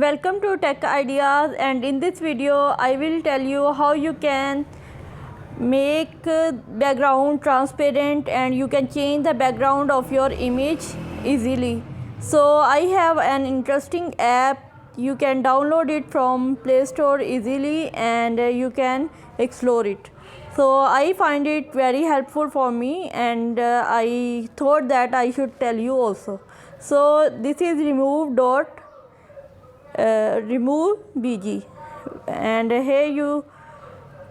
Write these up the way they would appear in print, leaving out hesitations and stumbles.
Welcome to Tech Ideas, and in this video I will tell you how you can make background transparent and you can change the background of your image easily. So I have an interesting app. You can download it from Play Store easily and you can explore it. So I find it very helpful for me and I thought that I should tell you also. So this is remove bg, and here you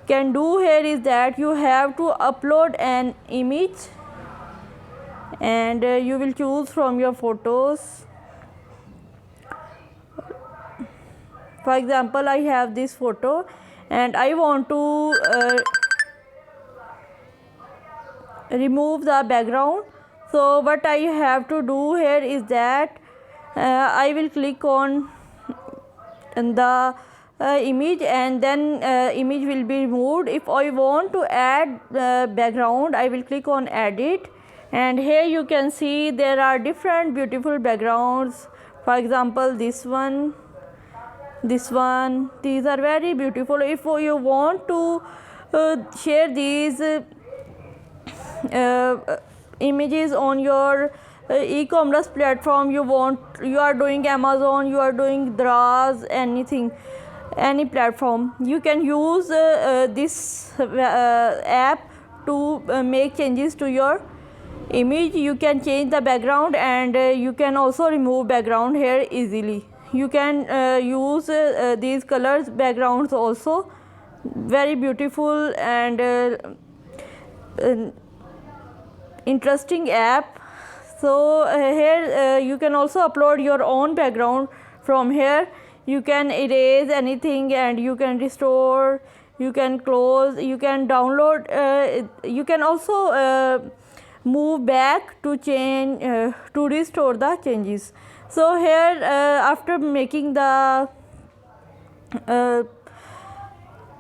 can do here is that you have to upload an image and you will choose from your photos. For example, I have this photo and I want to remove the background. So what I have to do here is that I will click on the image and then image will be removed. If I want to add background, I will click on edit, and here you can see there are different beautiful backgrounds. For example, this one, these are very beautiful. If you want to share these images on your e-commerce platform, you are doing Amazon, you are doing Draz, anything, any platform, you can use this app to make changes to your image. You can change the background and you can also remove background here easily. You can use these colors backgrounds also, very beautiful and interesting app. So here you can also upload your own background. From here you can erase anything and you can restore, you can close, you can download, you can also move back to change to restore the changes. So here after making the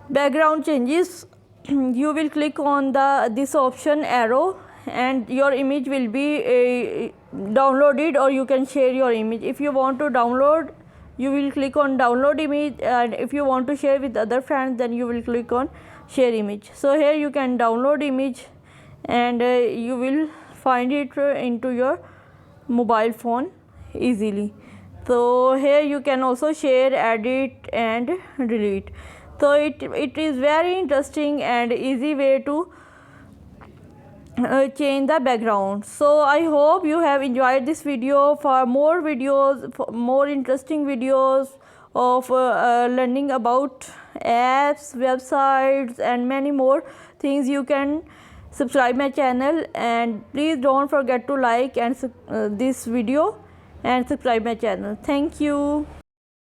background changes, you will click on this option arrow and your image will be downloaded, or you can share your image. If you want to download, you will click on download image, and if you want to share with other friends, then you will click on share image. So here you can download image and you will find it into your mobile phone easily. So here you can also share, edit and delete. So it is very interesting and easy way to change the background. So I hope you have enjoyed this video. For more videos, for more interesting videos of learning about apps, websites and many more things, you can subscribe my channel, and please don't forget to like and this video and subscribe my channel. Thank you.